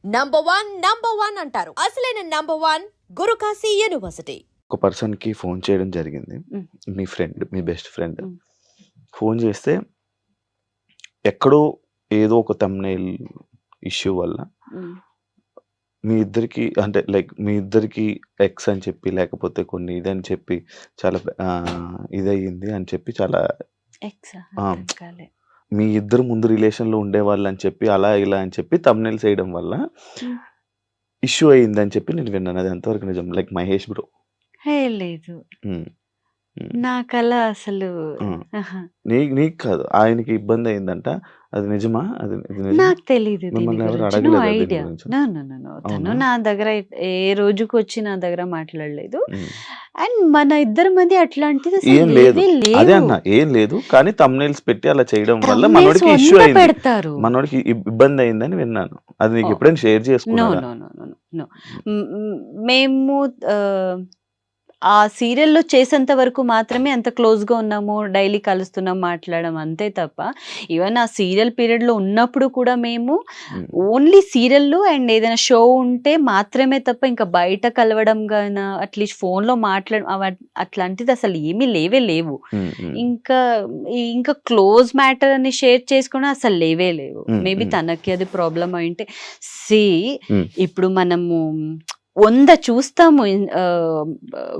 Number one అంటారు. అసలైన number 1 Guru Kashi university. ఒక పర్సన్‌కి ఫోన్ చేయడం జరిగింది. మీ ఫ్రెండ్, మీ బెస్ట్ ఫ్రెండ్. ఫోన్ చేస్తే ఎక్కడో ఏదో ఒక థంబ్‌నెయిల్ ఇష్యూ వల్ల మీ ఇద్దరికి అంటే లైక్ మీ ఇద్దరికి ఎక్స్ అని చెప్పి లేకపోతే కొన్ని ఇదని చెప్పి చాలా ఇదయ్యింది అని చెప్పి చాలా మీ ఇద్దరు ముందు రిలేషన్‌లో ఉండేవాళ్ళు అని చెప్పి అలా ఇలా అని చెప్పి థంబ్‌నెయిల్స్ వేయడం వల్ల ఇష్యూ అయింది అని చెప్పి నేను విన్నాను. అది ఎంతవరకు నిజం? Like Mahesh bro. లేదు హ్మ్. నాకలా అసలు నీకు కాదు ఆయనకి ఇబ్బంది అయిందంట. అది నిజమా? అది నిజం? నాకు తెలీదు మిమ్మల్ని ఎవరు నో అడగలేదా దీని ఐడియా. గురించి? తను అవునా? నా దగ్గర ఏ రోజుకి వచ్చి నా దగ్గర మాట్లాడలేదు. ఉమ్. అండ్ మన ఇద్దరి మధ్య అట్లాంటిది అసలు ఏం లేదు. లేవే అదే లేవు. అన్న ఏం లేదు. కానీ థంబ్‌నెయిల్స్ పెట్టి అలా చేయడం వల్ల Thumbnails మనోడికి ఇష్యూ వంద అయింది. పెడతారు. మనోడికి ఇబ్బంది అయిందని విన్నాను. అది నీకు ఓ ఎప్పుడైనా షేర్ నో చేసుకున్నారా? నో నో నో నో మేము ఆ సీరియల్లో చేసేంత వరకు మాత్రమే అంత క్లోజ్గా ఉన్నాము, డైలీ కలుస్తున్నాం, మాట్లాడడం అంతే తప్ప ఈవెన్ ఆ సీరియల్ పీరియడ్లో ఉన్నప్పుడు కూడా మేము ఉమ్. ఓన్లీ సీరియల్లో అండ్ ఏదైనా షో ఉంటే మాత్రమే తప్ప ఇంకా బయట కలవడం గాన అట్లీస్ట్ ఫోన్లో మాట్లాడడం అట్లాంటిది అసలు ఏమీ లేవు. ఉమ్, ఉమ్, ఇంకా క్లోజ్ మ్యాటర్ అని షేర్ చేసుకోవడం అసలు లేవు. మేబీ ఉమ్, తనకి అది ప్రాబ్లం అయింటే సి ఉమ్, ఇప్పుడు మనము 100 చూస్తాము,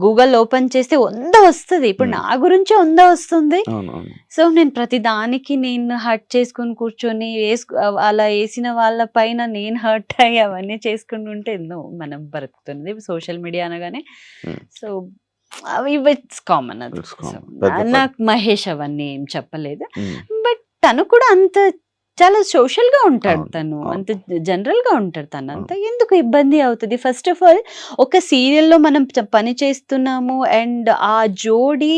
గూగుల్ ఓపెన్ చేస్తే 100 వస్తుంది. ఇప్పుడు ఉమ్. నా గురించి 100 వస్తుంది. అవును అవును. సో నేను ప్రతి దానికి నేను హర్ట్ చేసుకుని కూర్చొని అలా వేసిన వాళ్ళ పైన నేను హర్ట్ అయ్యి అవన్నీ చేసుకుని ఉంటే ఎన్నో మనం బ్రతుకుతుంది సోషల్ మీడియా అనగానే. ఉమ్. సో అవి ఇట్స్ కామన్. అది It's common. So, పెద్ద నాకు మహేష్ అవన్నీ ఏం చెప్పలేదు. ఉమ్. బట్ తను కూడా అంత చాలా సోషల్ గా ఉంటాడు. అవును తను అవును అంత జనరల్ గా ఉంటాడు. తను అంత అవును. ఎందుకు ఇబ్బంది అవుతుంది? ఫస్ట్ ఆఫ్ ఆల్ ఒక సీరియల్లో మనం పని చేస్తున్నాము అండ్ ఆ జోడి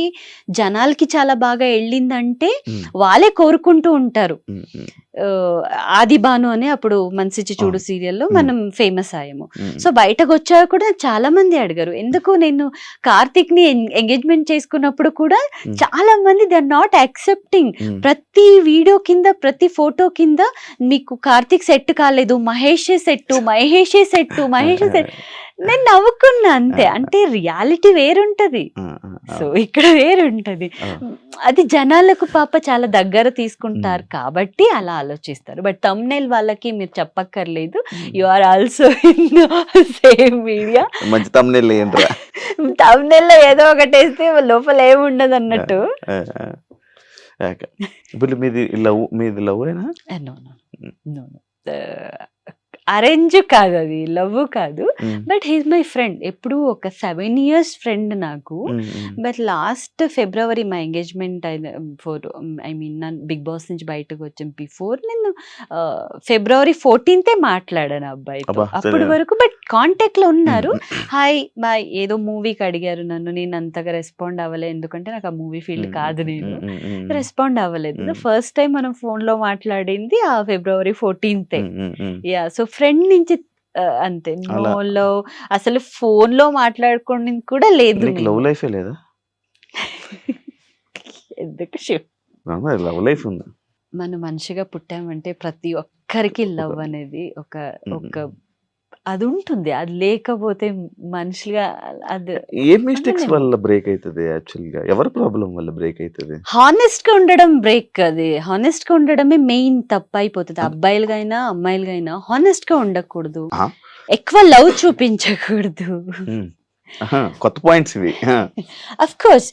జనాలకి చాలా బాగా వెళ్ళిందంటే ఉమ్, వాళ్ళే కోరుకుంటూ ఉంటారు. ఉమ్, ఉమ్, ఆది భాను అని అప్పుడు మనసిచ్చి చూడు అవును. సీరియల్లో ఉమ్, మనం ఫేమస్ అయ్యాము. ఉమ్, సో బయటకు వచ్చాక కూడా చాలా మంది అడిగారు ఎందుకు నేను కార్తిక్ ని ఎంగేజ్మెంట్ చేసుకున్నప్పుడు కూడా ఉమ్, చాలా మంది దే ఆర్ నాట్ యాక్సెప్టింగ్. ఉమ్, ప్రతి వీడియో కింద ప్రతి ఫోటో కింద మీకు కార్తిక్ సెట్ కాలేదు, మహేషే సెట్. నేను నవ్వుకున్నా అంతే. అంటే రియాలిటీ వేరుంటది, ఆ, ఆ, సో అవును ఇక్కడ వేరుంటది. అవును. అది జనాలకు పాప చాలా దగ్గర ఉమ్, తీసుకుంటారు కాబట్టి అలా ఆలోచిస్తారు. బట్ థంబ్నెయిల్ వాళ్ళకి మీరు చెప్పక్కర్లేదు. Um. You are also in same media. మంచి థంబ్‌నెయిల్ ఏంట్రా? థంబ్నెయిల్ లో ఏదో ఒకటి వేస్తే లోపల ఏముండదు ఆ, అన్నట్టు. ఆ, ఆ. ఓకే. ఇప్పుడు మీది లవ్ అయినా? నో నో నో అరేంజ్ కాదు, అది లవ్ కాదు. But he's my friend. ఎప్పుడు ఒక 7 years ఫ్రెండ్ నాకు. బట్ లాస్ట్ ఫిబ్రవరి మా ఎంగేజ్మెంట్ అయిన నన్ను బిగ్ బాస్ నుంచి బయటకు వచ్చాం బిఫోర్ నేను ఫిబ్రవరి 14th మాట్లాడాను ఆ అబ్బాయితో. అబ్బా అప్పటి వరకు బట్ కాంటాక్ట్ లో ఉన్నారు. హాయ్ బాయ్ ఏదో మూవీకి అడిగారు నన్ను, నేను అంతగా రెస్పాండ్ అవ్వలేదు ఎందుకంటే నాకు ఆ మూవీ ఫీల్డ్ కాదు, నేను రెస్పాండ్ అవ్వలేదు. ఫస్ట్ టైం మనం ఫోన్ లో మాట్లాడింది ఆ ఫిబ్రవరి 14th. యా సో ఫ్రెండ్ నుంచి అంతే. అలా నోలో అసలు ఫోన్ లో మాట్లాడుకోవడం కూడా లేదు. నీకు లవ్ మేము లైఫే లేదా? ఎందుకు శివ్, లవ్ లైఫ్ ఉంది. మనం మనిషిగా పుట్టామంటే ప్రతి ఒక్కరికి ఒక లవ్ అనేది ఒక ఉమ్, ఒక అది ఉంటుంది. అది లేకపోతే మనుషులుగా అది ఏ మిస్టేక్స్ ఉండలేము. వల్ల బ్రేక్ అవుతుంది? యాక్చువల్గా ఎవరి ప్రాబ్లం వల్ల బ్రేక్ అవుతుంది? హానెస్ట్ గా ఉండడం బ్రేక్. అది హానెస్ట్ గా ఉండడమే మెయిన్ తప్పు అయిపోతుంది. అబ్బాయిలుగైనా అమ్మాయిలుగైనా హానెస్ట్ గా ఉండకూడదు, ఎక్కువ లవ్ చూపించకూడదు. కొత్త పాయింట్స్ ఇవి. అఫ్ కోర్స్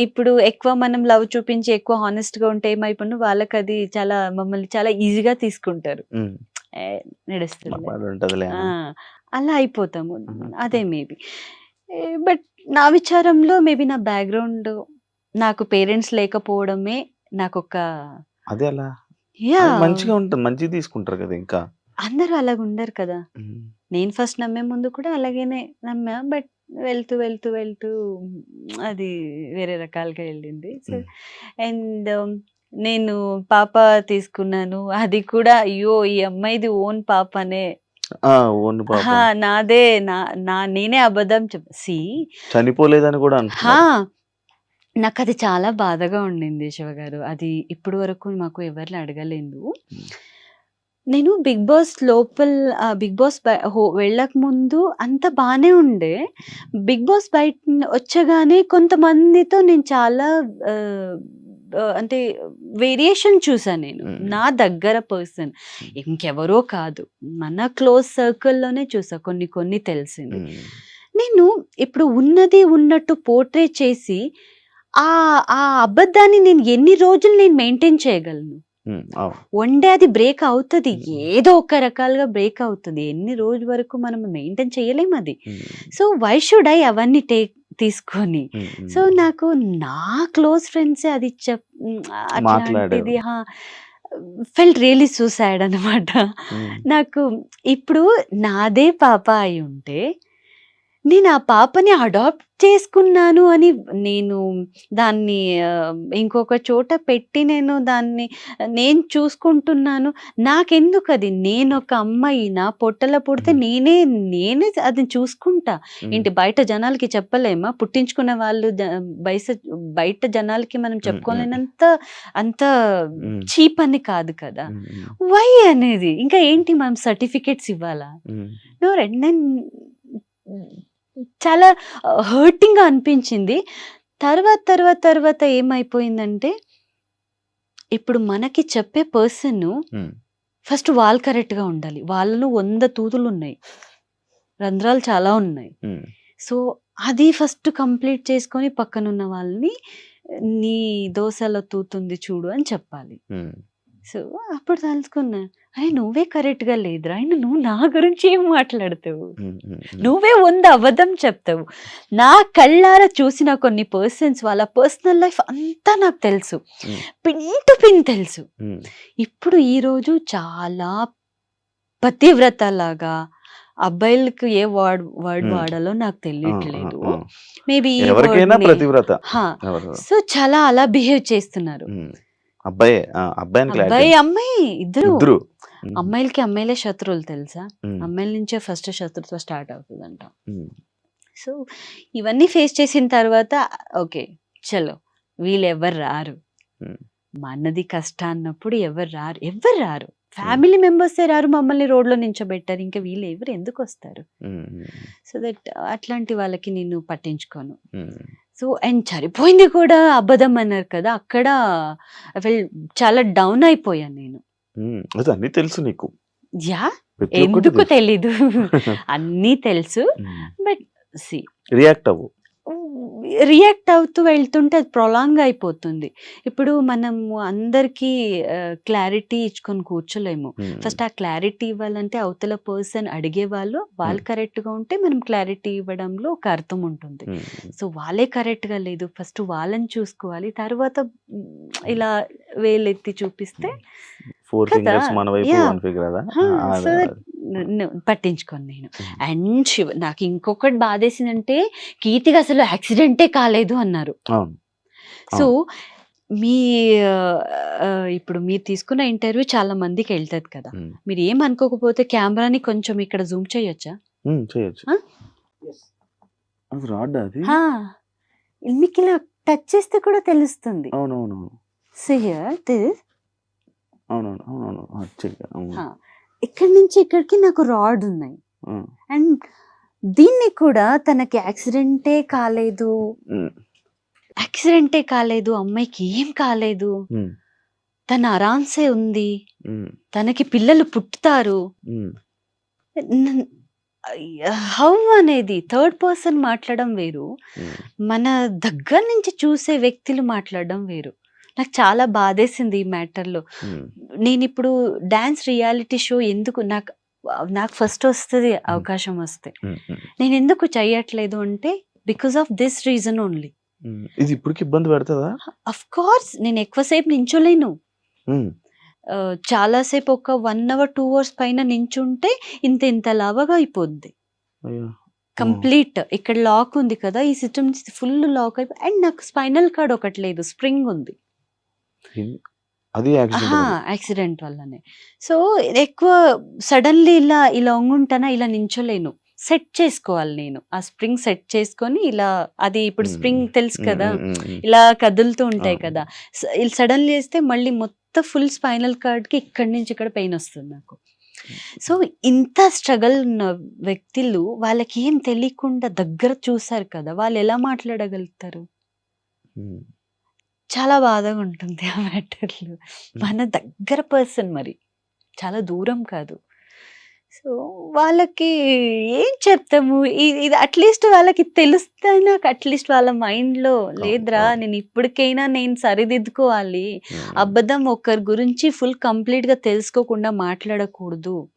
ఇప్పుడు ఎక్కువ మనం లవ్ చూపించి ఎక్కువ హానెస్ట్ గా ఉంటే ఏమైపోయినా వాళ్ళకి అది చాలా మమ్మల్ని చాలా ఈజీగా తీసుకుంటారు. నడుస్తుంది ఉంటదిలే అలా అయిపోతాము. అదే మేబీ. బట్ నా విచారంలో మేబీ నా బ్యాక్గ్రౌండ్ నాకు పేరెంట్స్ లేకపోవడమే నాకు ఒక అదే అలా యా మంచిగా ఉంటుంది, మంచిగా తీసుకుంటారు కదా. ఇంకా అందరూ అలాగ ఉండరు కదా. నేను ఫస్ట్ నమ్మే ముందు కూడా అలాగేనే నమ్మా. బట్ వెళ్తూ వెళ్తూ వెళ్తూ అది వేరే రకాలుగా వెళ్ళింది. సో అండ్ నేను పాప తీసుకున్నాను. అది కూడా అయ్యో ఈ అమ్మాయిది ఓన్ పాపనే, నాదే, నేనే అబద్ధం సి చనిపోలేదని కూడా అంటున్నారు. నాకు అది చాలా బాధగా ఉండింది శివ గారు. అది ఇప్పుడు వరకు మాకు ఎవరిని అడగలేదు. నేను బిగ్ బాస్ బిగ్ బాస్ వెళ్ళక ముందు అంత బానే ఉండే. బిగ్ బాస్ బయట వచ్చగానే కొంతమందితో నేను చాలా అంటే వేరియేషన్ చూసాను నేను. నా దగ్గర పర్సన్ ఇంకెవరో కాదు, మన క్లోజ్ సర్కిల్లోనే చూసా, కొన్ని కొన్ని తెలిసింది. నేను ఇప్పుడు ఉన్నది ఉన్నట్టు పోర్ట్రే చేసి ఆ ఆ అబద్ధాన్ని నేను ఎన్ని రోజులు నేను మెయింటైన్ చేయగలను? వన్ డే అది బ్రేక్ అవుతుంది, ఏదో ఒక రకాలుగా బ్రేక్ అవుతుంది. ఎన్ని రోజుల వరకు మనం మెయింటైన్ చేయలేము అది. సో వై షుడ్ ఐ అవన్నీ తీసుకొని? సో నాకు నా క్లోజ్ ఫ్రెండ్సే అది అట్లాంటిది ఫెల్ట్ రియలీ సూసైడ్ అనమాట. నాకు ఇప్పుడు నాదే పాప అయి ఉంటే నేను ఆ పాపని అడాప్ట్ చేసుకున్నాను అని నేను దాన్ని ఇంకొక చోట పెట్టి నేను చూసుకుంటున్నాను. నాకెందుకు అది? నేను ఒక అమ్మాయి, నా పొట్టలో పుడితే నేనే అది చూసుకుంటా. ఏంటి బయట జనాలకి చెప్పలేమా? పుట్టించుకున్న వాళ్ళు బయట జనాలకి మనం చెప్పుకోలేనంత అంత చీప్ అని కాదు కదా. వై అనేది ఇంకా ఏంటి మనం సర్టిఫికేట్స్ ఇవ్వాలా? నేను చాలా హర్టింగ్ గా అనిపించింది. తర్వాత ఏమైపోయిందంటే, ఇప్పుడు మనకి చెప్పే పర్సన్ ఫస్ట్ వాళ్ళు కరెక్ట్ గా ఉండాలి. వాళ్ళలో 100 తూతులు ఉన్నాయి, రంధ్రాలు చాలా ఉన్నాయి. సో అది ఫస్ట్ కంప్లీట్ చేసుకొని పక్కనున్న వాళ్ళని నీ దోశలో తూతుంది చూడు అని చెప్పాలి. సో అప్పుడు తెలుసుకున్నా, అరే నువ్వే కరెక్ట్ గా లేదురా, నువ్వు నా గురించి ఏం మాట్లాడతావు? నువ్వే 100 అబద్ధం చెప్తావు. నా కళ్ళారా చూసిన కొన్ని పర్సన్స్ వాళ్ళ పర్సనల్ లైఫ్ అంతా నాకు తెలుసు, పిన్ టు పిన్ తెలుసు. ఇప్పుడు ఈ రోజు చాలా పతివ్రత లాగా అబ్బాయిలకు ఏ వర్డ్ వాడాలో నాకు తెలియట్లేదు. మేబీ సో చాలా అలా బిహేవ్ చేస్తున్నారు. అబ్బాయి అమ్మాయి ఇద్దరు. అమ్మాయిలకి అమ్మాయిలే శత్రువులు తెలుసా? అమ్మాయిల నుంచే ఫస్ట్ శత్రుత్వం స్టార్ట్ అవుతుందంట. సో ఇవన్నీ ఫేస్ చేసిన తర్వాత ఓకే చలో వీళ్ళు ఎవరు రారు, మనది కష్టం అన్నప్పుడు ఎవరు రారు. ఫ్యామిలీ మెంబర్సే రారు, మమ్మల్ని రోడ్లో నించోబెట్టారు, ఇంకా వీళ్ళు ఎవరు ఎందుకు వస్తారు? సో దట్ అట్లాంటి వాళ్ళకి నేను పట్టించుకోను. సో అండ్ సరిపోయింది కూడా అబద్ధం అన్నారు కదా, అక్కడ చాలా డౌన్ అయిపోయాను నేను. అన్నీ తెలుసు నీకు? ఎందుకు తెలీదు, అన్నీ తెలుసు. బట్ రియాక్ట్ అవుతూ వెళ్తుంటే అది ప్రొలాంగ్ అయిపోతుంది. ఇప్పుడు మనము అందరికీ క్లారిటీ ఇచ్చుకొని కూర్చోలేము. ఫస్ట్ ఆ క్లారిటీ ఇవ్వాలంటే అవతల పర్సన్ అడిగే వాళ్ళు కరెక్ట్ గా ఉంటే మనం క్లారిటీ ఇవ్వడంలో ఒక అర్థం ఉంటుంది. సో వాళ్ళే కరెక్ట్ గా లేదు, ఫస్ట్ వాళ్ళని చూసుకోవాలి, తర్వాత ఇలా వేలెత్తి చూపిస్తే పట్టించుకోను నేను. అండ్ నాకు ఇంకొకటి బాధేసిందంటే, కీర్తికి అసలు యాక్సిడెంటే కాలేదు అన్నారు. సో ఇప్పుడు మీరు తీసుకున్న ఇంటర్వ్యూ చాలా మందికి వెళ్తుంది కదా, మీరు ఏమనుకోకపోతే కెమెరాని కొంచెం ఇక్కడ జూమ్ చేయొచ్చా? మీకు ఇలా టచ్ చేస్తే కూడా తెలుస్తుంది. ఇక్కడి నుంచి ఇక్కడికి నాకు రాడ్ ఉన్నాయి. అండ్ దీన్ని కూడా తనకి యాక్సిడెంటే కాలేదు, అమ్మాయికి ఏం కాలేదు, తన ఆరాంసే ఉంది, తనకి పిల్లలు పుట్టుతారు. హౌ అనేది థర్డ్ పర్సన్ మాట్లాడడం వేరు, మన దగ్గర నుంచి చూసే వ్యక్తులు మాట్లాడడం వేరు. నాకు చాలా బాధేసింది ఈ మ్యాటర్లో. నేను ఇప్పుడు డాన్స్ రియాలిటీ షో ఎందుకు నాకు ఫస్ట్ వస్తుంది అవకాశం వస్తే, నేను ఎందుకు చెయ్యట్లేదు అంటే because of this reason only. ఇది ఇప్పటికి ఇబ్బంది పెడతదా? అఫ్ కోర్స్ నేను ఎక్కువసేపు నించోలేను. చాలాసేపు ఒక 1 hour 2 hours పైన నించుంటే ఇంత లావగా అయిపోద్ది కంప్లీట్. ఇక్కడ లాక్ ఉంది కదా, ఈ సిస్టమ్ ఫుల్ లాక్ అయిపోయి, అండ్ నాకు స్పైనల్ కార్డ్ ఒకటి లేదు, స్ప్రింగ్ ఉంది. యాక్సిడెంట్ వల్లనే. సో ఎక్కువ సడన్లీ ఇలా ఉంగుంటానా, ఇలా నించోలేను, సెట్ చేసుకోవాలి నేను. ఆ స్ప్రింగ్ సెట్ చేసుకొని ఇలా, అది ఇప్పుడు స్ప్రింగ్ తెలుసు కదా, ఇలా కదులుతూ ఉంటాయి కదా, సడన్లీ వేస్తే మళ్ళీ మొత్తం ఫుల్ స్పైనల్ కార్డ్కి ఇక్కడి నుంచి ఇక్కడ పెయిన్ వస్తుంది నాకు. సో ఇంత స్ట్రగల్ ఉన్న వ్యక్తులు వాళ్ళకి ఏం తెలియకుండా దగ్గర చూసారు కదా, వాళ్ళు ఎలా మాట్లాడగలుగుతారు? ఉమ్. చాలా బాధగా ఉంటుంది ఆ మ్యాటర్లు. మన దగ్గర పర్సన్, మరి చాలా దూరం కాదు. సో వాళ్ళకి ఏం చెప్తాము? ఇది అట్లీస్ట్ వాళ్ళకి తెలుస్తే నాకు అట్లీస్ట్ వాళ్ళ మైండ్లో లేదురా, అవును. నేను ఇప్పటికైనా నేను సరిదిద్దుకోవాలి. ఉమ్. అబద్ధం ఒకరి గురించి ఫుల్ కంప్లీట్గా తెలుసుకోకుండా మాట్లాడకూడదు.